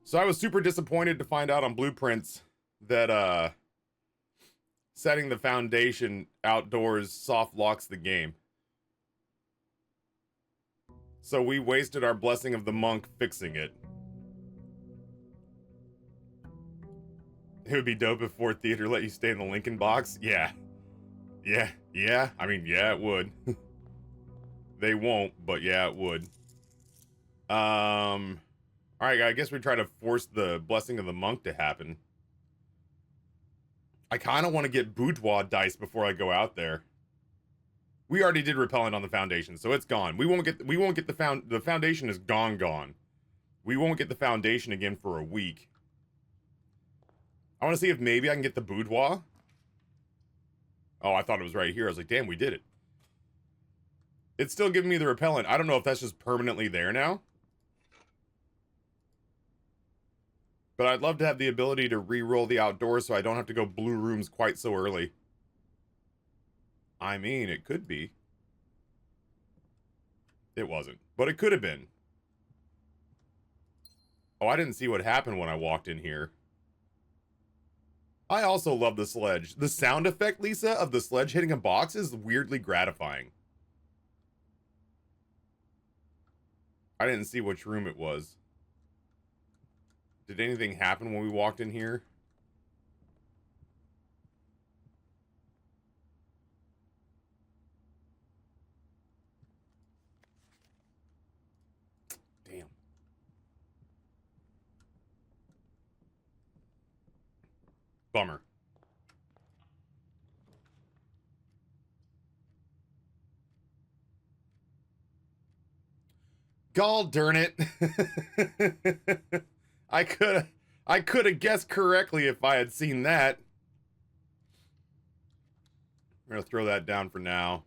So I was super disappointed to find out on blueprints that setting the foundation outdoors soft locks the game. So we wasted our blessing of the monk fixing it. It would be dope if Ford Theater let you stay in the Lincoln box. Yeah. Yeah. I mean, yeah, it would. They won't, but yeah, it would. Alright, I guess we try to force the blessing of the monk to happen. I kind of want to get boudoir dice before I go out there. We already did repellent on the foundation, so it's gone. We won't get the foundation is gone. We won't get the foundation again for a week. I want to see if maybe I can get the boudoir. Oh, I thought it was right here. I was like, damn, we did it. It's still giving me the repellent. I don't know if that's just permanently there now. But I'd love to have the ability to re-roll the outdoors so I don't have to go blue rooms quite so early. I mean, it could be. It wasn't. But it could have been. Oh, I didn't see what happened when I walked in here. I also love the sledge. The sound effect, Lisa, of the sledge hitting a box is weirdly gratifying. I didn't see which room it was. Did anything happen when we walked in here? Damn. Bummer. Gall darn it. I could have guessed correctly if I had seen that. I'm gonna throw that down for now.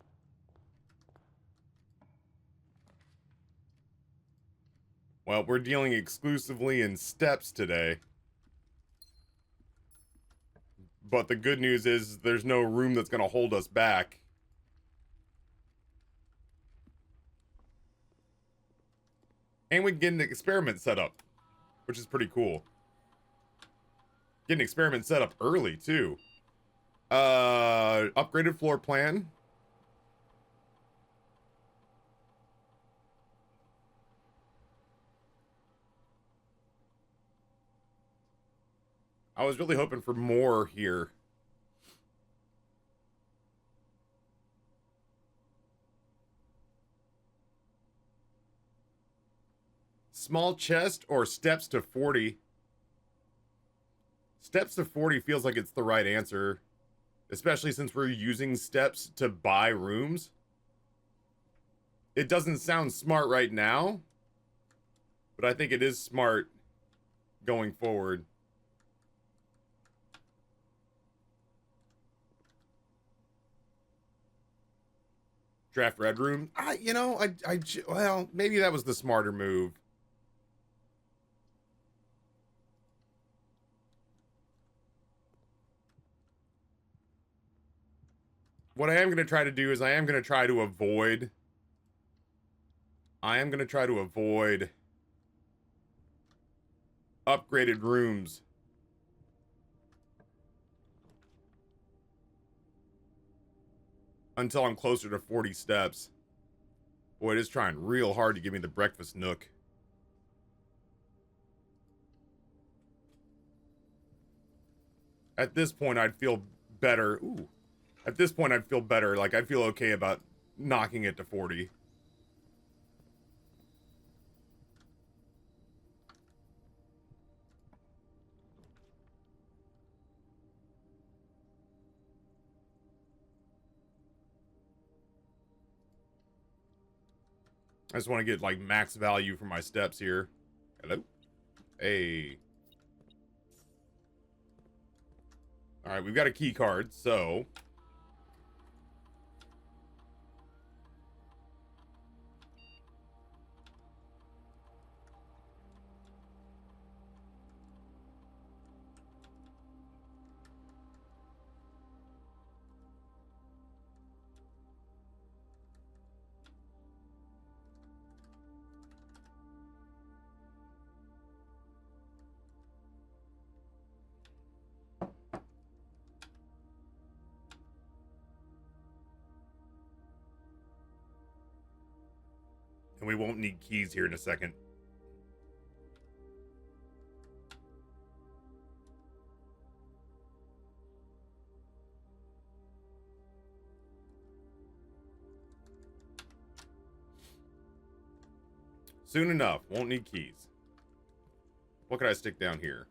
Well, we're dealing exclusively in steps today. But the good news is there's no room that's gonna hold us back. And we can get an experiment set up, which is pretty cool. Get an experiment set up early, too. Upgraded floor plan. I was really hoping for more here. Small chest or steps to 40? Steps to 40 feels like it's the right answer. Especially since we're using steps to buy rooms. It doesn't sound smart right now. But I think it is smart going forward. Draft red room? Well, maybe that was the smarter move. What I am going to try to do is I am going to try to avoid upgraded rooms. Until I'm closer to 40 steps. Boy, it is trying real hard to give me the breakfast nook. At this point, I'd feel better. Ooh. At this point, I'd feel better. Like, I'd feel okay about knocking it to 40. I just want to get, like, max value for my steps here. Hello? Hey. Alright, we've got a key card, so... we won't need keys here in a second. Soon enough, won't need keys. What could I stick down here?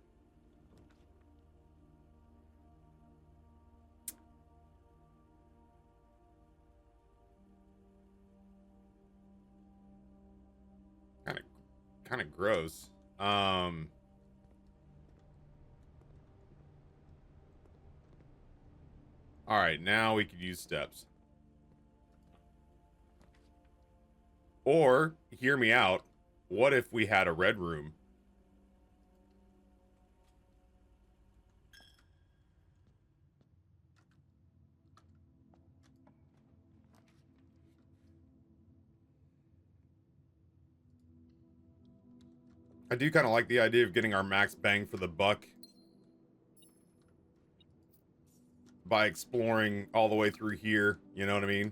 Kind of gross. All right, now we could use steps. Or, hear me out, what if we had a red room? I do kind of like the idea of getting our max bang for the buck by exploring all the way through here, you know what I mean?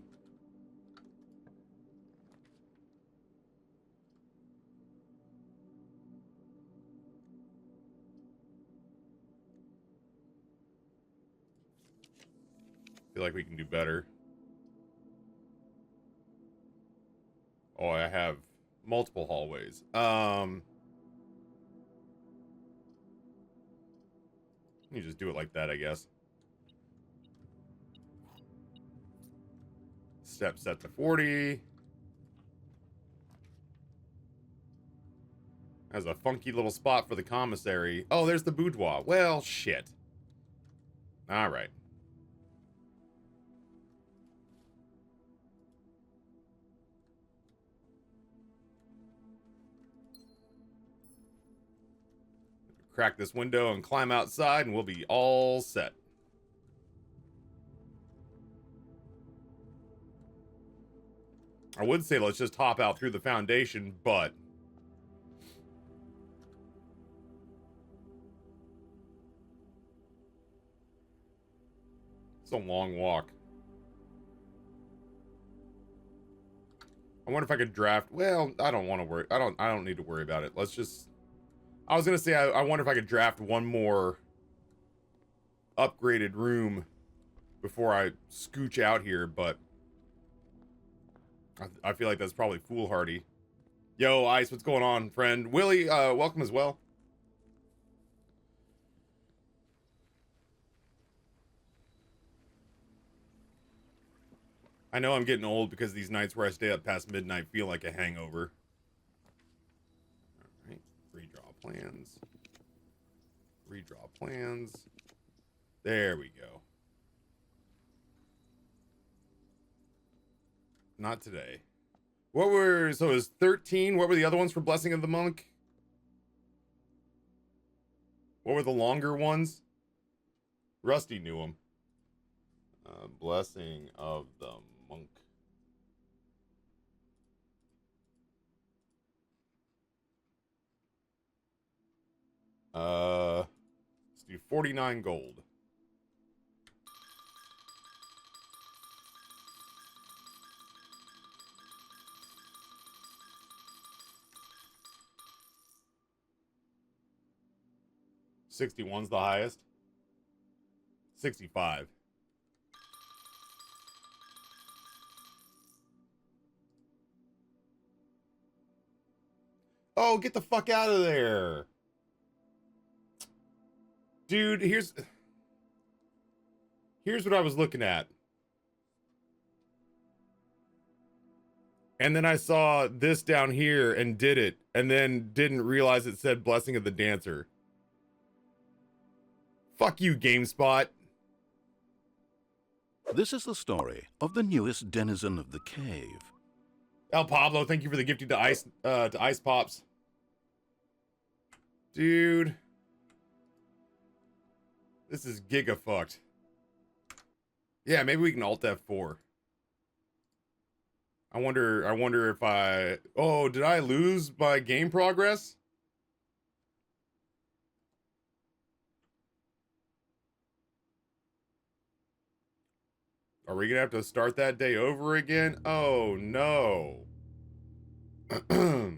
Feel like we can do better. Oh, I have multiple hallways. You just do it like that, I guess. Step set to 40. Has a funky little spot for the commissary. Oh, there's the boudoir. Well, shit. All right. Crack this window and climb outside and we'll be all set. I would say let's just hop out through the foundation, but it's a long walk. I wonder if I could draft. Well, I don't want to worry. I don't need to worry about it. Let's just. I was gonna say I wonder if I could draft one more upgraded room before I scooch out here, but I feel like that's probably foolhardy. Yo, Ice, what's going on, friend? Willie, welcome as well. I know I'm getting old because these nights where I stay up past midnight feel like a hangover. Alright, redraw plans. Redraw plans. There we go. Not today. What were, so it was 13. What were the other ones for Blessing of the Monk? What were the longer ones? Rusty knew them. Blessing of the Monk. Let's do 49 gold. $61's the highest. 65. Oh, get the fuck out of there. Dude, here's what I was looking at. And then I saw this down here and did it, and then didn't realize it said Blessing of the Dancer. Fuck you, GameSpot. This is the story of the newest denizen of the cave. El Pablo, thank you for the gifting to Ice Pops. Dude. This is giga fucked. Yeah, maybe we can Alt F4. I wonder if I... Oh, did I lose my game progress? Are we gonna have to start that day over again? Oh, no. I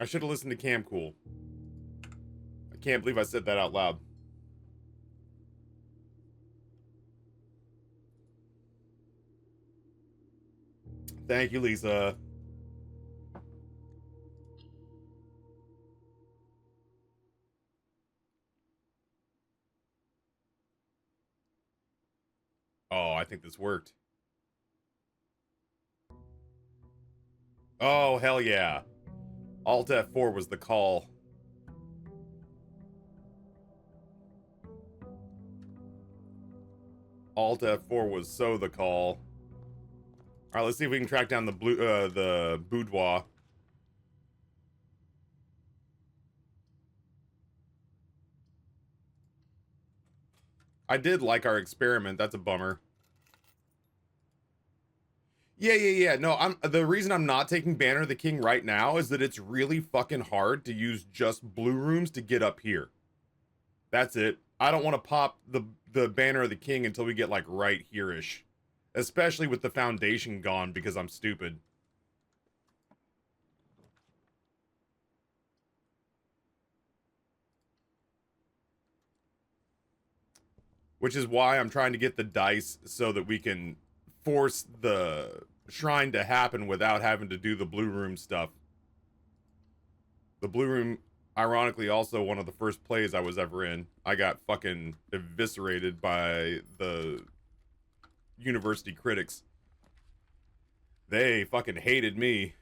should have listened to Cam Cool. I can't believe I said that out loud. Thank you, Lisa. Oh, I think this worked. Oh, hell yeah. Alt F4 was the call. Alt F4 was so the call. Alright, let's see if we can track down the boudoir. I did like our experiment. That's a bummer. Yeah. No, the reason I'm not taking Banner of the King right now is that it's really fucking hard to use just blue rooms to get up here. That's it. I don't want to pop the Banner of the King until we get like right here-ish. Especially with the foundation gone because I'm stupid. Which is why I'm trying to get the dice so that we can force the shrine to happen without having to do the blue room stuff. The blue room, ironically, also one of the first plays I was ever in. I got fucking eviscerated by the university critics. They fucking hated me.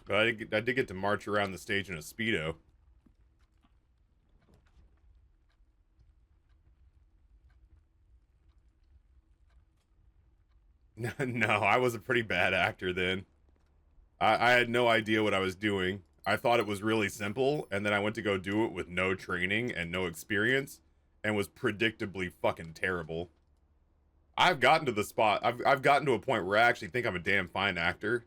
But I did get to march around the stage in a Speedo. No, I was a pretty bad actor then. I had no idea what I was doing. I thought it was really simple, and then I went to go do it with no training and no experience, and was predictably fucking terrible. I've gotten to the spot. I've gotten to a point where I actually think I'm a damn fine actor.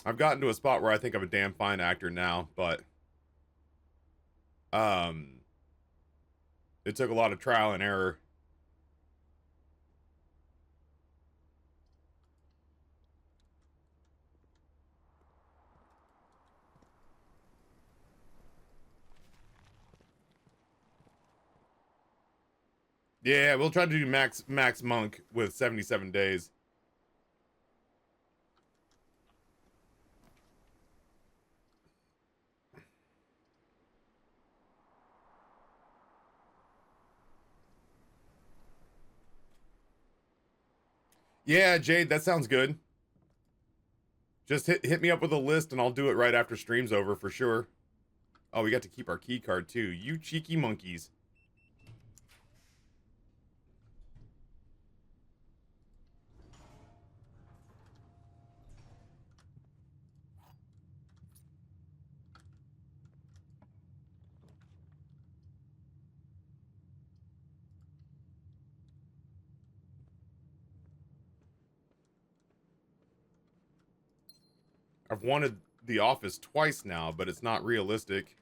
I've gotten to a spot where I think I'm a damn fine actor now, but it took a lot of trial and error. Yeah, we'll try to do Max Monk with 77 days. Yeah, Jade, that sounds good. Just hit me up with a list and I'll do it right after stream's over for sure. Oh, we got to keep our key card too. You cheeky monkeys. I've wanted the office twice now, but it's not realistic.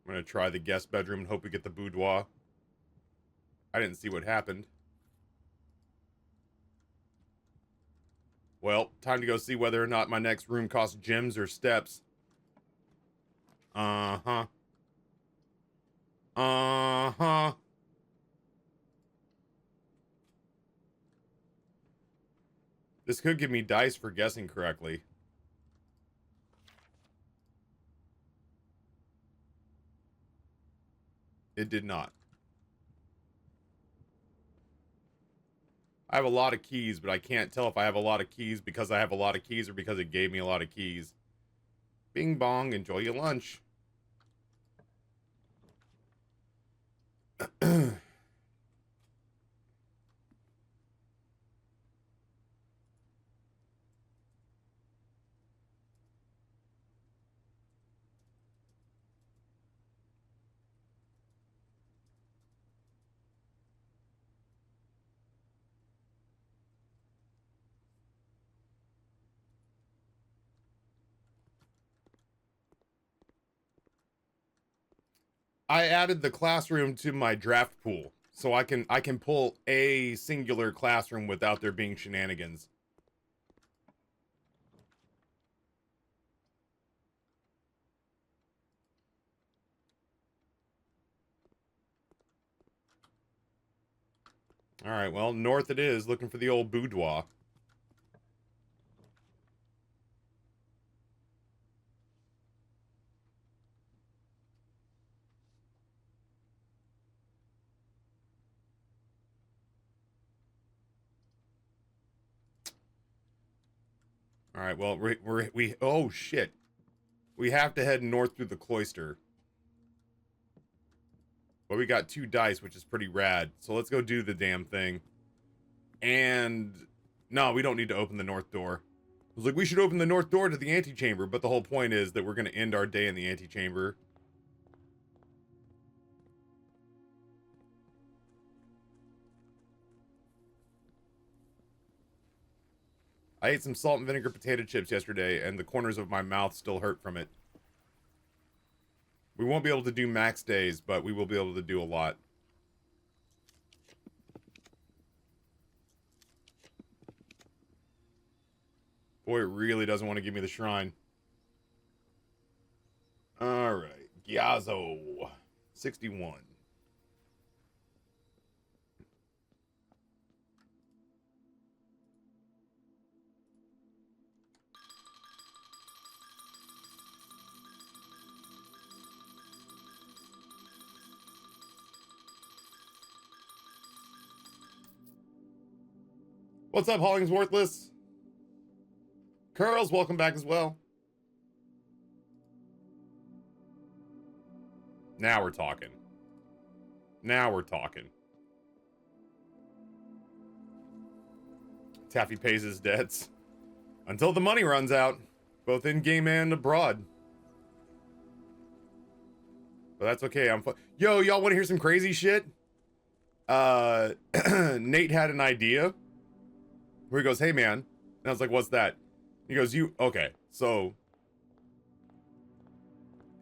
I'm gonna try the guest bedroom and hope we get the boudoir. I didn't see what happened. Well, time to go see whether or not my next room costs gems or steps. Uh-huh. Uh-huh. This could give me dice for guessing correctly. It did not. I have a lot of keys, but I can't tell if I have a lot of keys because I have a lot of keys or because it gave me a lot of keys. Bing bong, enjoy your lunch. I added the classroom to my draft pool, so I can pull a singular classroom without there being shenanigans. All right, well, north it is, looking for the old boudoir. All right, well, we oh shit. We have to head north through the cloister. But we got 2 dice, which is pretty rad. So let's go do the damn thing. And no, we don't need to open the north door. I was like, we should open the north door to the antechamber, but the whole point is that we're going to end our day in the antechamber. I ate some salt and vinegar potato chips yesterday, and the corners of my mouth still hurt from it. We won't be able to do max days, but we will be able to do a lot. Boy, it really doesn't want to give me the shrine. Alright. Gyazo. 61. What's up, Hollingsworthless? Curls, welcome back as well. Now we're talking. Now we're talking. Taffy pays his debts. Until the money runs out. Both in-game and abroad. But that's okay, I'm fine. Yo, y'all want to hear some crazy shit? Nate had an idea. Where he goes, hey man. And I was like, what's that? He goes, okay, so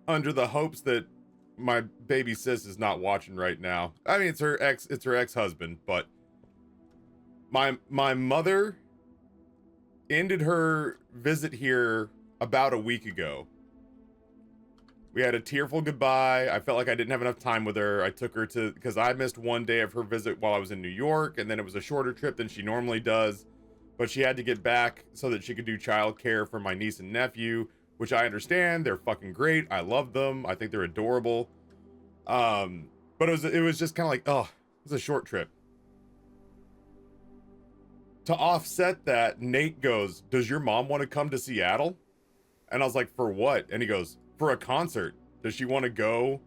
under the hopes that my baby sis is not watching right now. I mean, it's her ex-husband, but my mother ended her visit here about a week ago. We had a tearful goodbye. I felt like I didn't have enough time with her. I took her to, because I missed one day of her visit while I was in New York, and then it was a shorter trip than she normally does. But she had to get back so that she could do childcare for my niece and nephew, which I understand. They're fucking great. I love them. I think they're adorable. But it was just kind of like, oh, it was a short trip. To offset that, Nate goes, does your mom want to come to Seattle? And I was like, for what? And he goes, for a concert. Does she want to go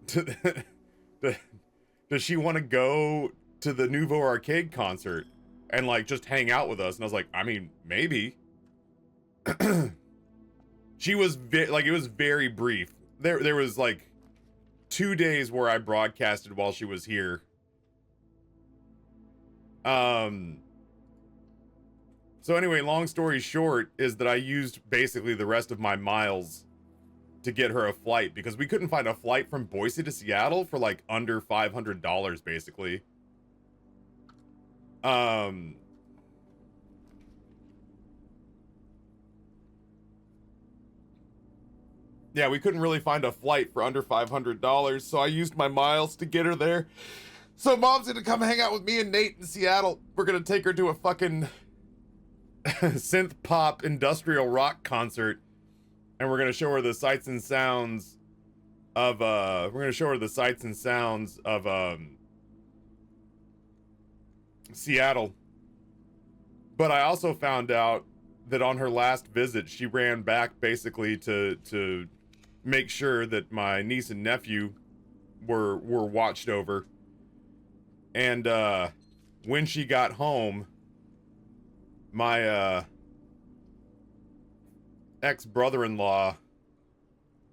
to does she want to go to the Nouveau Arcade concert and like just hang out with us? And I was like, I mean, maybe. She was like, it was very brief. There was like 2 days where I broadcasted while she was here. So anyway, long story short is that I used basically the rest of my miles to get her a flight because we couldn't find a flight from Boise to Seattle for like under $500 basically. Yeah, we couldn't really find a flight for under $500, so I used my miles to get her there. So mom's gonna come hang out with me and Nate in Seattle. We're gonna take her to a fucking synth pop industrial rock concert, and we're gonna show her the sights and sounds of Seattle. But I also found out that on her last visit she ran back basically to make sure that my niece and nephew were watched over. And when she got home, my ex-brother-in-law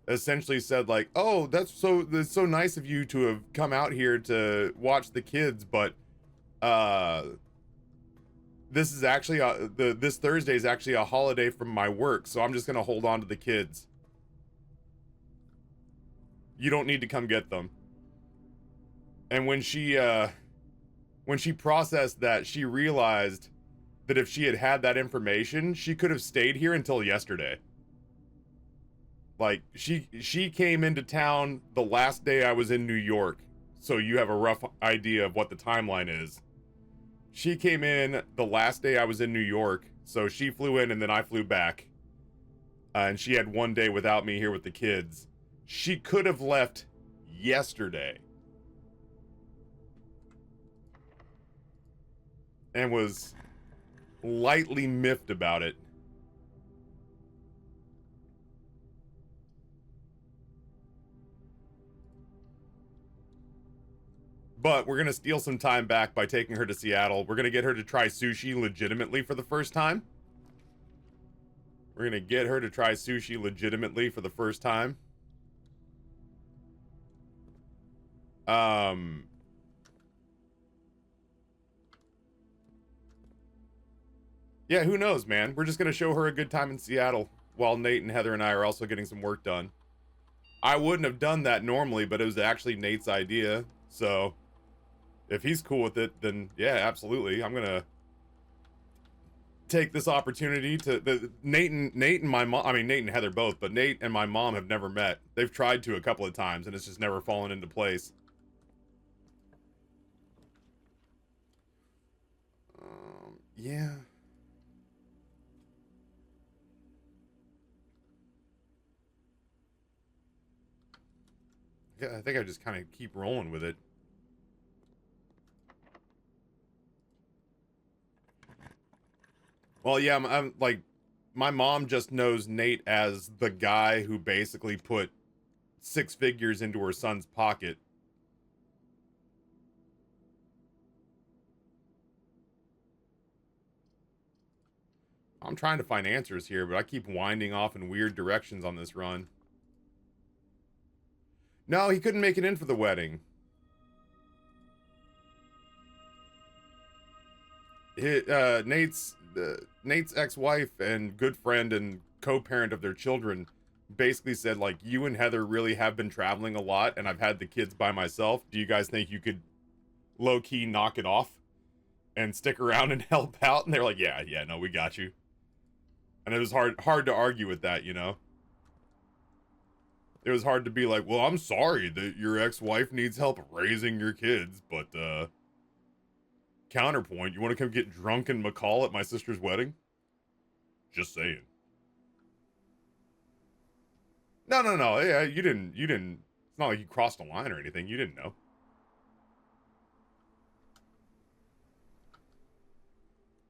essentially said like, oh, that's so nice of you to have come out here to watch the kids, but this is actually this Thursday is actually a holiday from my work, so I'm just gonna hold on to the kids. You don't need to come get them. And when she processed that, she realized that if she had had that information, she could have stayed here until yesterday. Like, she came into town the last day I was in New York, so you have a rough idea of what the timeline is. She came in the last day I was in New York, so she flew in and then I flew back. And she had one day without me here with the kids. She could have left yesterday. And was lightly miffed about it. But we're going to steal some time back by taking her to Seattle. We're going to get her to try sushi legitimately for the first time. We're going to get her to try sushi legitimately for the first time. Yeah, who knows, man? We're just going to show her a good time in Seattle while Nate and Heather and I are also getting some work done. I wouldn't have done that normally, but it was actually Nate's idea. So if he's cool with it, then yeah, absolutely. I'm going to take this opportunity to Nate and my mom, I mean Nate and Heather both, but Nate and my mom have never met. They've tried to a couple of times and it's just never fallen into place. Yeah. Yeah, I think I just kind of keep rolling with it. Well, yeah, I'm like, my mom just knows Nate as the guy who basically put 6 figures into her son's pocket. I'm trying to find answers here, but I keep winding off in weird directions on this run. No, he couldn't make it in for the wedding. Nate's ex-wife and good friend and co-parent of their children basically said, like, you and Heather really have been traveling a lot and I've had the kids by myself. Do you guys think you could low-key knock it off and stick around and help out? And they're like, yeah, no, we got you. And it was hard to argue with that, you know? It was hard to be like, well, I'm sorry that your ex-wife needs help raising your kids, but, counterpoint, you want to come get drunk in McCall at my sister's wedding? Just saying. No. Yeah, you didn't. It's not like you crossed a line or anything. You didn't know.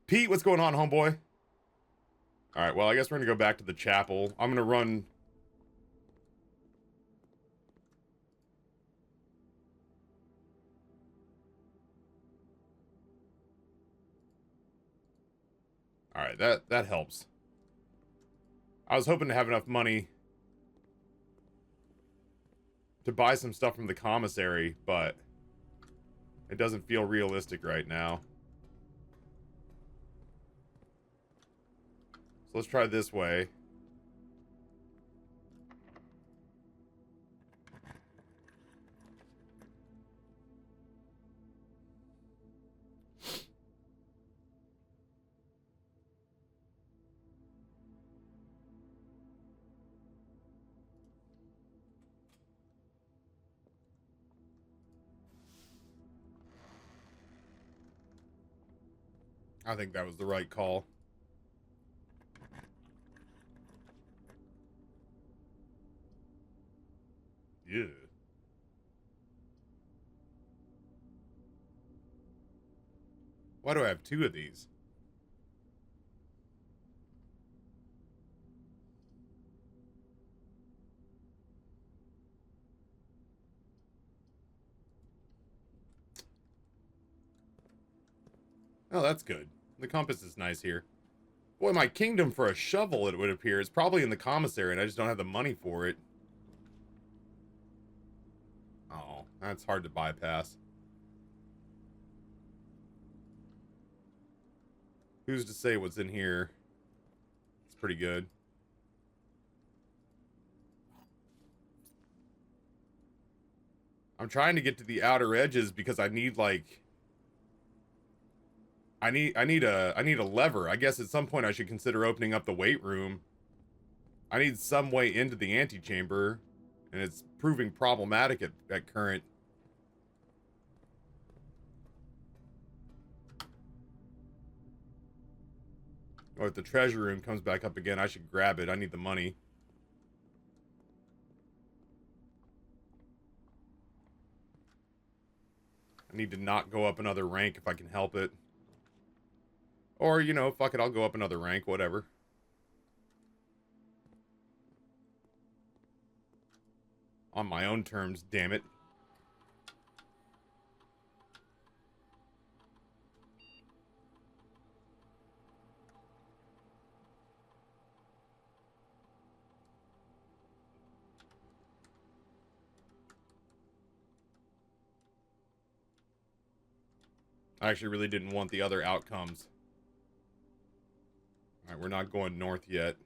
Pete, what's going on, homeboy? All right, well, I guess we're going to go back to the chapel. I'm going to run... All right, that helps. I was hoping to have enough money to buy some stuff from the commissary, but it doesn't feel realistic right now. So let's try this way. I think that was the right call. Yeah. Why do I have 2 of these? Oh, that's good. The compass is nice here. Boy, my kingdom for a shovel, it would appear, is probably in the commissary, and I just don't have the money for it. Oh, that's hard to bypass. Who's to say what's in here? It's pretty good. I'm trying to get to the outer edges because I need like I need a lever. I guess at some point I should consider opening up the weight room. I need some way into the antechamber, and it's proving problematic at current. Or if the treasure room comes back up again, I should grab it. I need the money. I need to not go up another rank if I can help it. Or, you know, fuck it, I'll go up another rank, whatever. On my own terms, damn it. I actually really didn't want the other outcomes. Alright, we're not going north yet.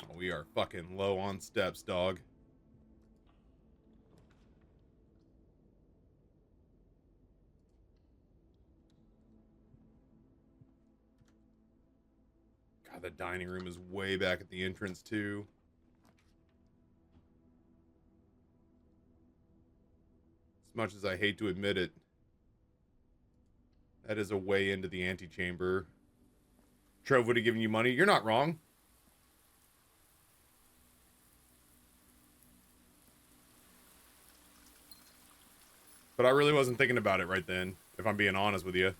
Oh, we are fucking low on steps, dog. God, the dining room is way back at the entrance, too. As much as I hate to admit it, that is a way into the antechamber. Trove would have given you money. You're not wrong. But I really wasn't thinking about it right then, if I'm being honest with you.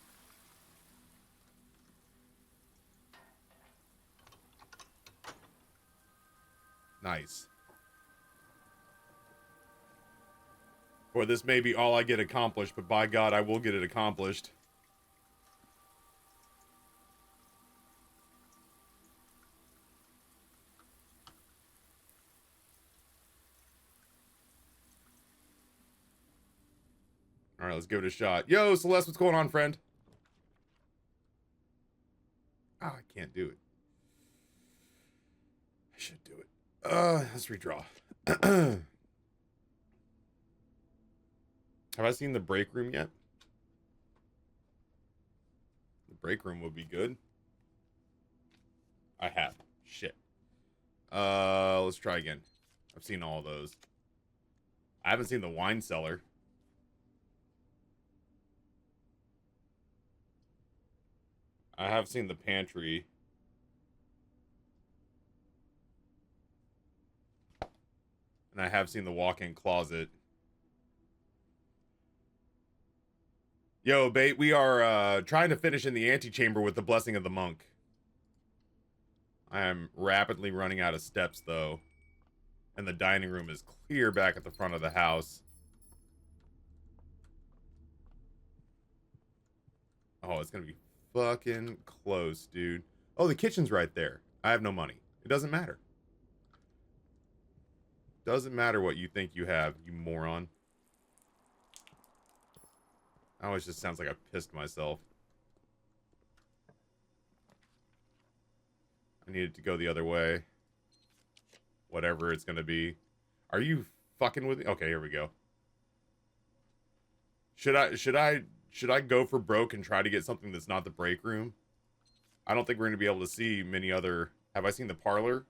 Nice. Boy, this may be all I get accomplished, but by God, I will get it accomplished. All right, let's give it a shot. Yo, Celeste, what's going on, friend? Oh, I can't do it. I should do it. Let's redraw. Have I seen the break room yet? The break room would be good. I have. Shit. Let's try again. I've seen all those. I haven't seen the wine cellar. I have seen the pantry. And I have seen the walk-in closet. Yo, bait, we are trying to finish in the antechamber with the blessing of the monk. I am rapidly running out of steps, though. And the dining room is clear back at the front of the house. Oh, it's gonna be fucking close, dude. Oh, the kitchen's right there. I have no money. It doesn't matter. Doesn't matter what you think you have, you moron. That always just sounds like I pissed myself. I needed to go the other way. Whatever it's gonna be. Are you fucking with me? Okay, here we go. Should I go for broke and try to get something that's not the break room? I don't think we're gonna be able to see many other. Have I seen the parlor?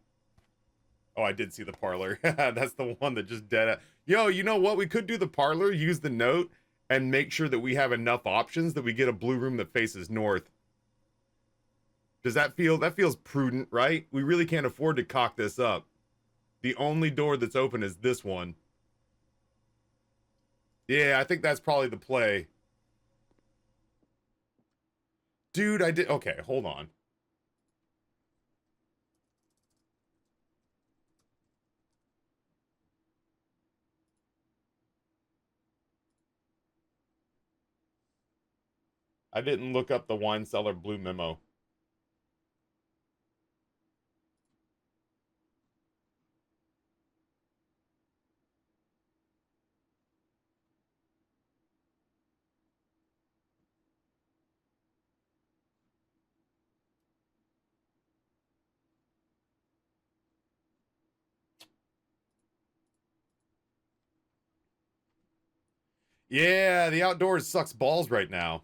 Oh, I did see the parlor. That's the one that just dead. Yo, you know what? We could do the parlor, use the note, and make sure that we have enough options that we get a blue room that faces north. Does that feels prudent, right? We really can't afford to cock this up. The only door that's open is this one. Yeah, I think that's probably the play. Dude, I did. Okay, hold on. I didn't look up the wine cellar blue memo. Yeah, the outdoors sucks balls right now.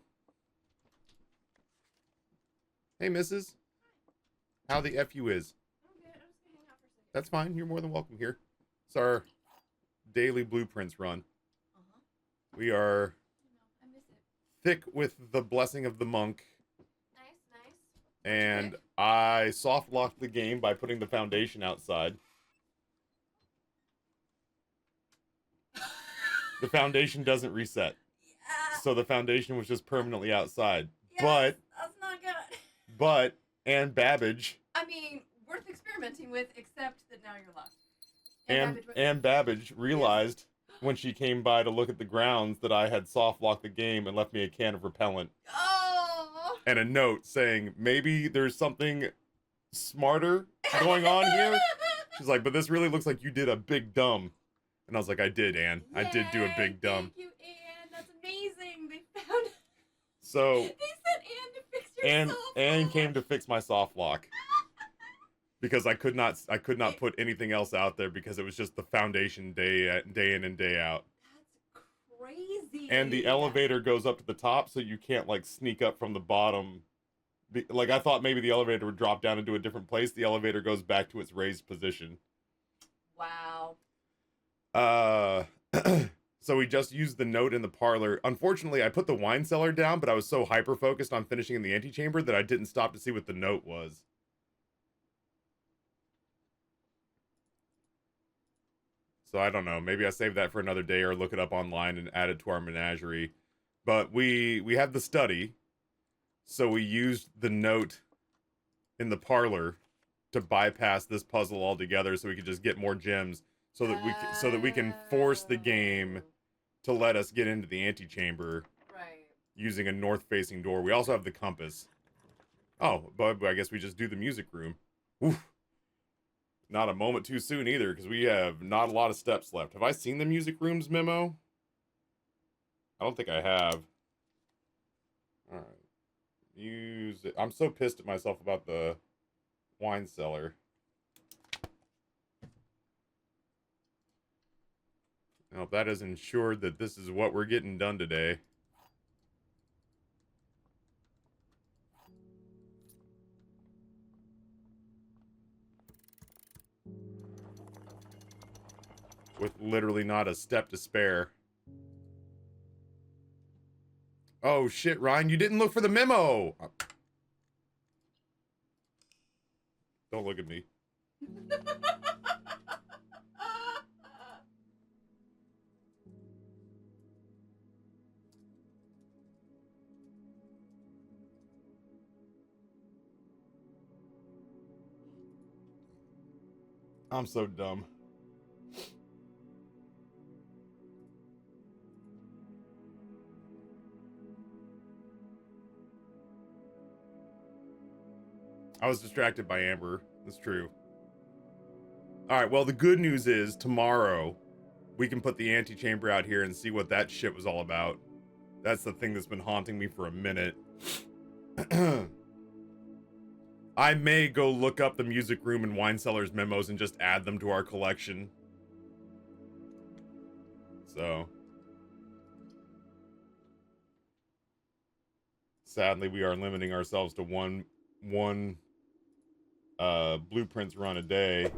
Hey, missus. How the F you is? I'm good. I'm just gonna hang out for a second. That's fine. You're more than welcome here. It's our daily blueprints run. We are I miss it. thick with the blessing of the monk, Nice, nice. and I soft locked the game by putting the foundation outside. The foundation doesn't reset, Yeah. so the foundation was just permanently outside. Yes, that's not good. But Anne Babbage I mean, worth experimenting with, except that now you're lost. Anne Babbage realized when she came by to look at the grounds that I had soft locked the game and left me a can of repellent. Oh. And a note saying, maybe there's something smarter going on here. She's like, but this really looks like you did a big dumb. And I was like, I did, Anne. I did do a big dumb. Thank you, Anne. That's amazing. They found. So They sent Anne to fix your soft Anne lock. came to fix my soft lock. Because I could not put anything else out there because it was just the foundation day in and day out. That's crazy. And the elevator goes up to the top, so you can't like sneak up from the bottom. Like I thought maybe the elevator would drop down into a different place. The elevator goes back to its raised position. Wow. So we just used the note in the parlor. Unfortunately, I put the wine cellar down, but I was so hyper focused on finishing in the antechamber that I didn't stop to see what the note was. So I don't know. Maybe I save that for another day or look it up online and add it to our menagerie. But we have the study, so we used the note in the parlor to bypass this puzzle altogether, so we could just get more gems, so that we can force the game to let us get into the antechamber. Right. Using a north-facing door. We also have the compass. Oh, but I guess we just do the music room. Oof. Not a moment too soon either, because we have not a lot of steps left. Have I seen the music rooms memo? I don't think I have. Alright. Music. I'm so pissed at myself about the wine cellar. Now, that is ensured that this is what we're getting done today. With literally not a step to spare. Oh shit, Ryan, you didn't look for the memo! Don't look at me. I'm so dumb. I was distracted by Amber. That's true. Alright, well, the good news is tomorrow we can put the antechamber out here and see what that shit was all about. That's the thing that's been haunting me for a minute. I may go look up the music room and wine cellars memos and just add them to our collection. So. Sadly, we are limiting ourselves to one blueprints run a day.